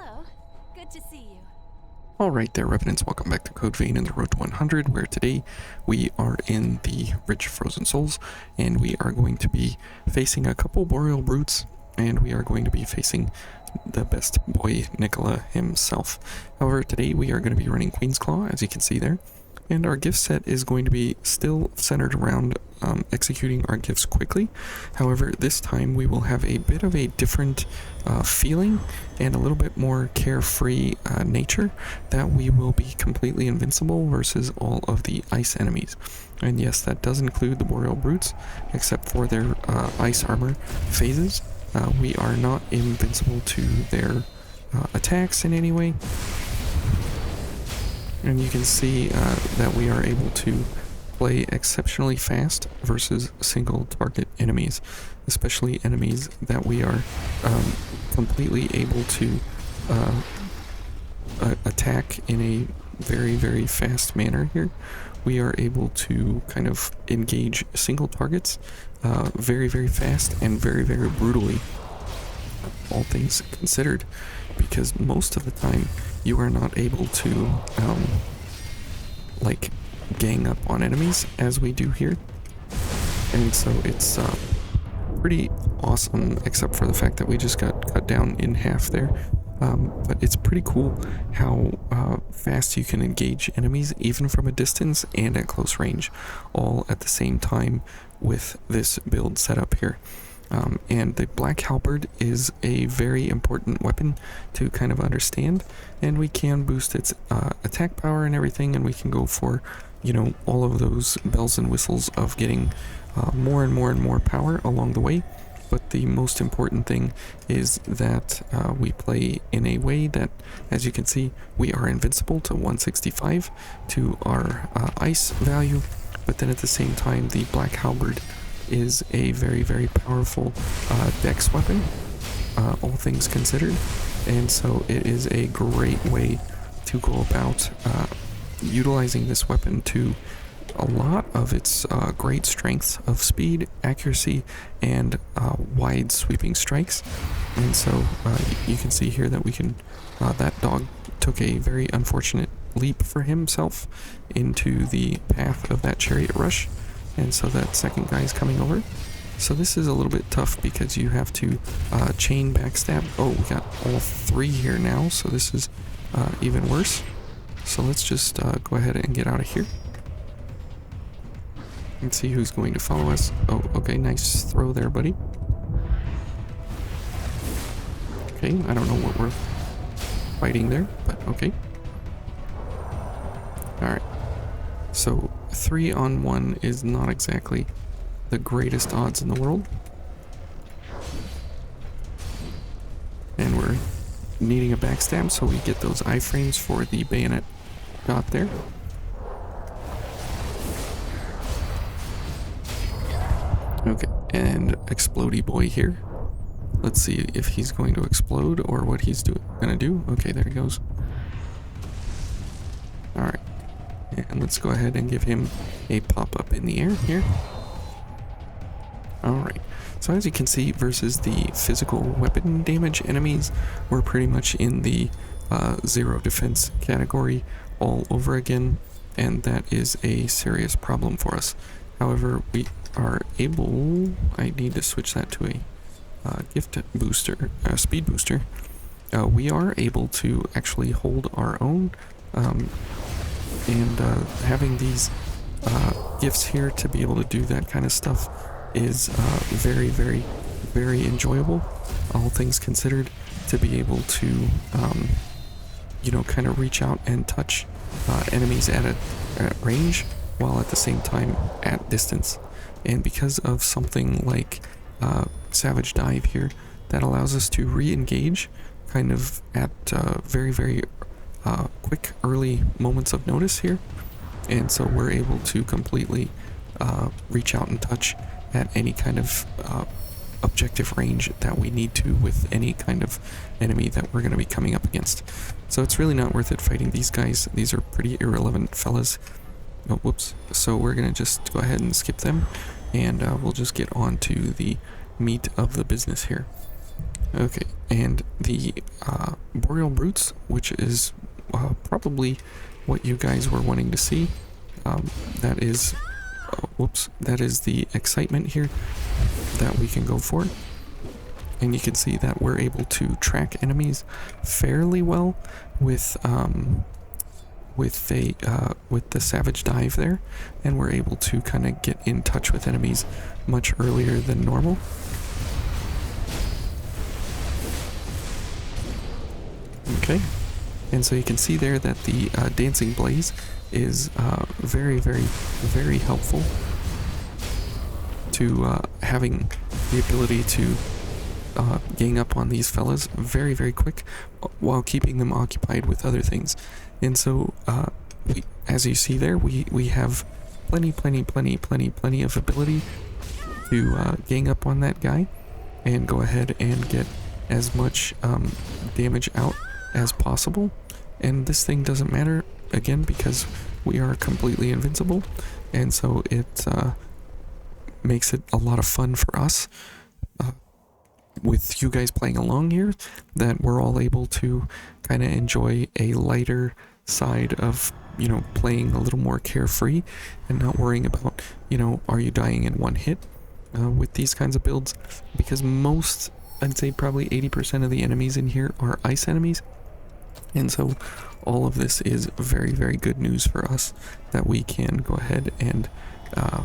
Hello. Good to see you. Alright there, Revenants, welcome back to Code Vein and the Road to 100, where today we are in the Rich Frozen Souls, and we are going to be facing a couple Boreal Brutes, and we are going to be facing the best boy, Nicola himself. However, today we are going to be running Queen's Claw, as you can see there, and our gift set is going to be still centered around executing our gifts quickly. However, this time we will have a bit of a different feeling and a little bit more carefree nature, that we will be completely invincible versus all of the ice enemies. And yes, that does include the Boreal Brutes, except for their ice armor phases. We are not invincible to their attacks in any way. And you can see that we are able to play exceptionally fast versus single target enemies, especially enemies that we are completely able to attack in a very, very fast manner here. We are able to kind of engage single targets very, very fast and very, very brutally, all things considered, because most of the time you are not able to like gang up on enemies as we do here, and so it's pretty awesome, except for the fact that we just got cut down in half there. But it's pretty cool how fast you can engage enemies even from a distance and at close range, all at the same time with this build setup here. And the Black Halberd is a very important weapon to kind of understand, and we can boost its attack power and everything, and we can go for, you know, all of those bells and whistles of getting more and more and more power along the way. But the most important thing is that we play in a way that, as you can see, we are invincible to 165 to our ice value, but then at the same time the Black Halberd is a very, very powerful dex weapon, all things considered, and so it is a great way to go about utilizing this weapon to a lot of its great strengths of speed, accuracy, and wide sweeping strikes. And so you can see here that we can, that dog took a very unfortunate leap for himself into the path of that chariot rush, and so that second guy is coming over. So this is a little bit tough because you have to chain backstab. Oh, we got all three here now, so this is even worse. So let's just go ahead and get out of here and see who's going to follow us. Oh, okay, nice throw there, buddy. Okay, I don't know what we're fighting there, but okay. Alright, so 3-on-1 is not exactly the greatest odds in the world, and we're needing a backstab so we get those iframes for the bayonet shot there. Okay, and explodey boy here. Let's see if he's going to explode or what he's gonna do. Okay, there he goes. Alright, and let's go ahead and give him a pop-up in the air here. Alright, so as you can see, versus the physical weapon damage enemies, we're pretty much in the zero defense category all over again, and that is a serious problem for us. However, we are able, I need to switch that to a gift booster, speed booster. We are able to actually hold our own, and having these gifts here to be able to do that kind of stuff is very, very, very enjoyable, all things considered, to be able to, you know, kind of reach out and touch enemies at range, while at the same time at distance. And because of something like Savage Dive here, that allows us to re-engage kind of at very, very quick early moments of notice here, and so we're able to completely reach out and touch at any kind of objective range that we need to with any kind of enemy that we're going to be coming up against. So it's really not worth it fighting these guys. These are pretty irrelevant fellas. Oh, whoops. So we're going to just go ahead and skip them, and we'll just get on to the meat of the business here. Okay, and the Boreal Brutes, which is probably what you guys were wanting to see. That is, whoops, that is the excitement here that we can go for. And you can see that we're able to track enemies fairly well with the Savage Dive there, and we're able to kind of get in touch with enemies much earlier than normal. Okay, and so you can see there that the Dancing Blaze is very, very, very helpful to having the ability to gang up on these fellas very, very quick while keeping them occupied with other things. And so, as you see there, we have plenty of ability to gang up on that guy and go ahead and get as much damage out as possible. And this thing doesn't matter, again, because we are completely invincible, and so it makes it a lot of fun for us with you guys playing along here, that we're all able to kind of enjoy a lighter side of, you know, playing a little more carefree and not worrying about, you know, are you dying in one hit with these kinds of builds, because most, I'd say probably 80% of the enemies in here are ice enemies. And so all of this is very, very good news for us, that we can go ahead and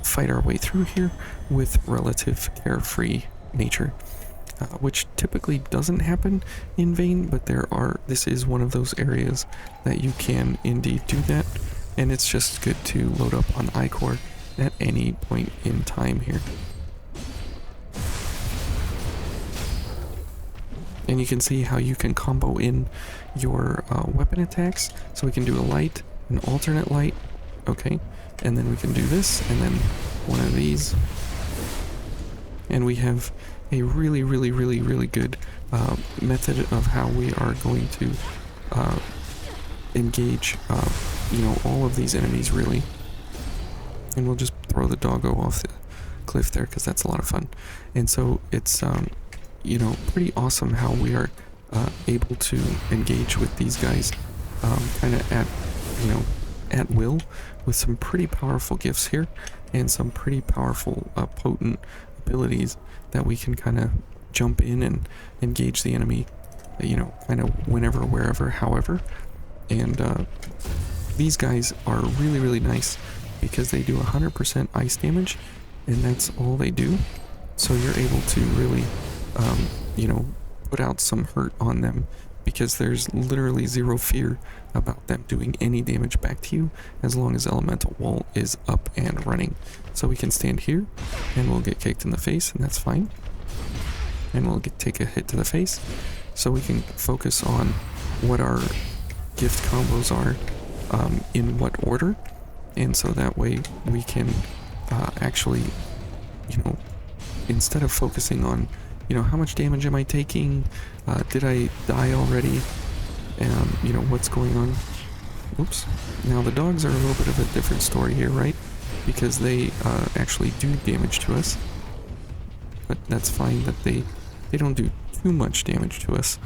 fight our way through here with relative carefree nature, which typically doesn't happen in Vayne, but this is one of those areas that you can indeed do that, and it's just good to load up on iCore at any point in time here. And you can see how you can combo in your weapon attacks. So we can do a light, an alternate light, okay, and then we can do this, and then one of these. And we have a really, really, really, really good method of how we are going to engage, you know, all of these enemies, really. And we'll just throw the doggo off the cliff there, because that's a lot of fun. And so it's you know, pretty awesome how we are able to engage with these guys kind of at, you know, at will, with some pretty powerful gifts here and some pretty powerful potent abilities that we can kind of jump in and engage the enemy, you know, kind of whenever, wherever, however. And these guys are really, really nice because they do 100% ice damage, and that's all they do. So you're able to really you know, put out some hurt on them, because there's literally zero fear about them doing any damage back to you as long as Elemental Wall is up and running. So we can stand here and we'll get kicked in the face, and that's fine. And we'll take a hit to the face. So we can focus on what our gift combos are in what order. And so that way we can actually, you know, instead of focusing on, you know, how much damage am I taking? Did I die already? You know, what's going on? Oops. Now the dogs are a little bit of a different story here, right? Because they actually do damage to us. But that's fine that they don't do too much damage to us.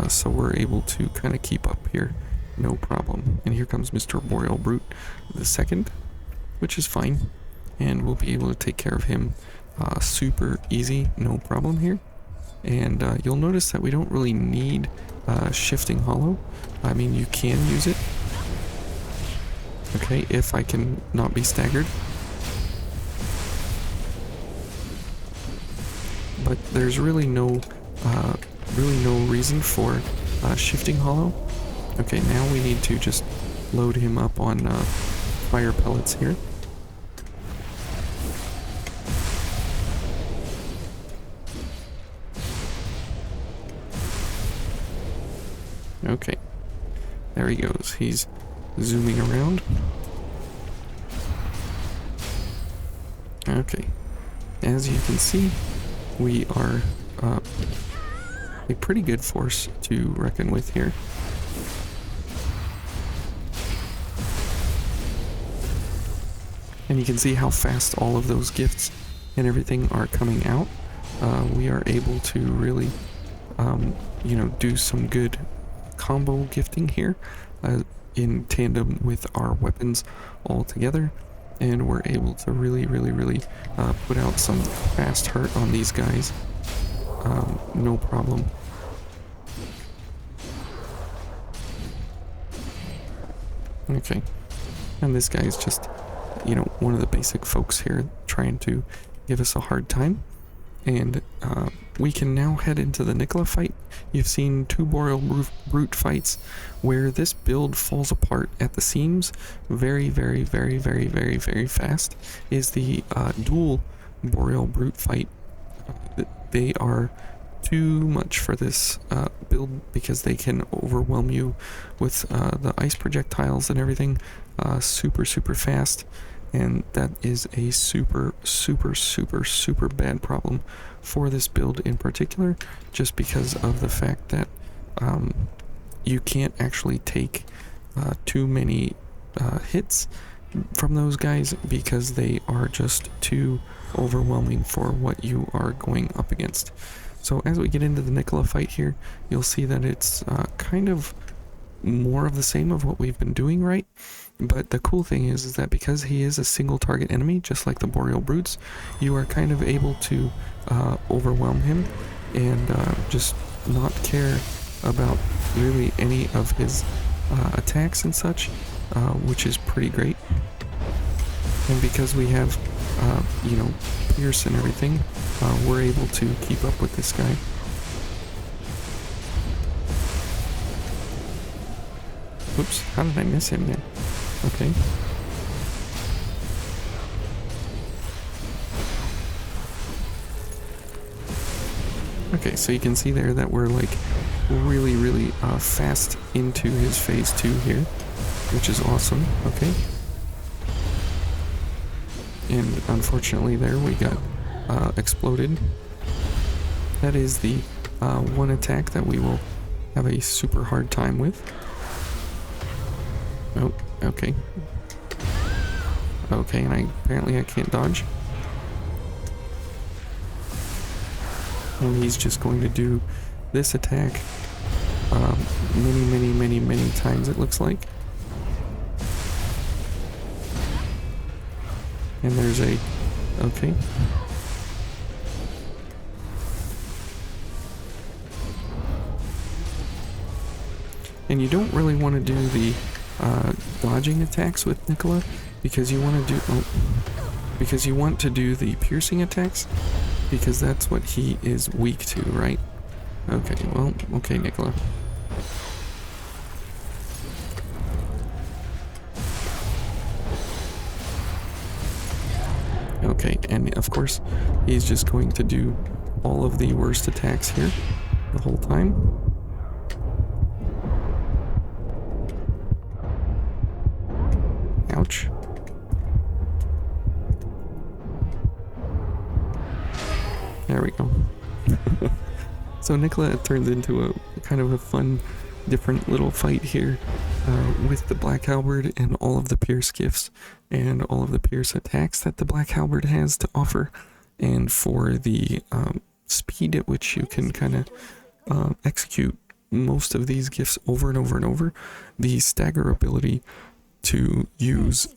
So we're able to kind of keep up here. No problem. And here comes Mr. Boreal Brute the second, which is fine. And we'll be able to take care of him super easy, no problem here. And you'll notice that we don't really need Shifting Hollow. I mean, you can use it, okay, if I can not be staggered. But there's really no reason for Shifting Hollow. Okay, now we need to just load him up on fire pellets here. Okay, there he goes. He's zooming around. Okay, as you can see, we are a pretty good force to reckon with here. And you can see how fast all of those gifts and everything are coming out. We are able to really you know, do some good combo gifting here in tandem with our weapons all together, and we're able to really put out some fast hurt on these guys, no problem. Okay, and this guy's just, you know, one of the basic folks here trying to give us a hard time. And we can now head into the Nicola fight. You've seen two Boreal Brute fights where this build falls apart at the seams very fast. Is the dual Boreal Brute fight. They are too much for this build because they can overwhelm you with the ice projectiles and everything super fast. And that is a super bad problem for this build in particular, just because of the fact that you can't actually take too many hits from those guys because they are just too overwhelming for what you are going up against. So as we get into the Nicola fight here, you'll see that it's kind of more of the same of what we've been doing, right? But the cool thing is that because he is a single target enemy, just like the Boreal Brutes, you are kind of able to overwhelm him and just not care about really any of his attacks and such, which is pretty great. And because we have, you know, Pierce and everything, we're able to keep up with this guy. Oops, how did I miss him there? Okay. Okay, so you can see there that we're like really fast into his phase 2 here, which is awesome. Okay. And unfortunately there we got exploded. That is the one attack that we will have a super hard time with. Oh, okay. Okay, and apparently I can't dodge. And he's just going to do this attack many times, it looks like. And there's a... okay. And you don't really want to do the dodging attacks with Nicola because you want to do because you want to do the piercing attacks because that's what he is weak to, right? Okay, well, okay, Nicola. Okay, and of course he's just going to do all of the worst attacks here the whole time. Ouch. There we go. So Nicola turns into a kind of a fun, different little fight here with the Black Halberd and all of the Pierce gifts and all of the Pierce attacks that the Black Halberd has to offer. And for the speed at which you can kind of execute most of these gifts over and over, the stagger ability to use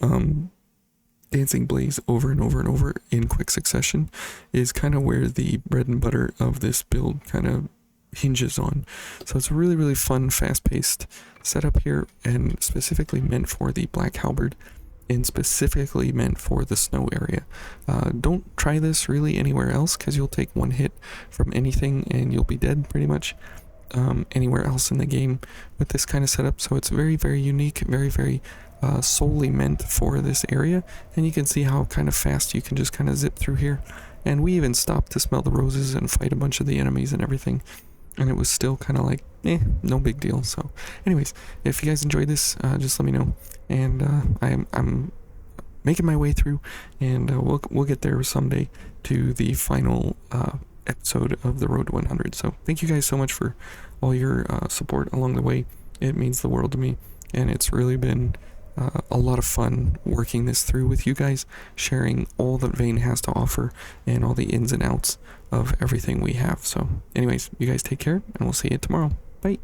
Dancing Blaze over and over in quick succession is kind of where the bread and butter of this build kind of hinges on. So it's a really fun, fast-paced setup here, and specifically meant for the Black Halberd and specifically meant for the snow area. Don't try this really anywhere else because you'll take one hit from anything and you'll be dead pretty much anywhere else in the game with this kind of setup. So it's very unique, very solely meant for this area, and you can see how kind of fast you can just kind of zip through here. And we even stopped to smell the roses and fight a bunch of the enemies and everything, and it was still kind of like no big deal. So anyways, if you guys enjoyed this, just let me know, and I'm making my way through, and we'll get there someday to the final episode of the Road to 100. So thank you guys so much for all your support along the way. It means the world to me, and it's really been a lot of fun working this through with you guys, sharing all that Vane has to offer and all the ins and outs of everything we have. So anyways, you guys take care, and we'll see you tomorrow. Bye.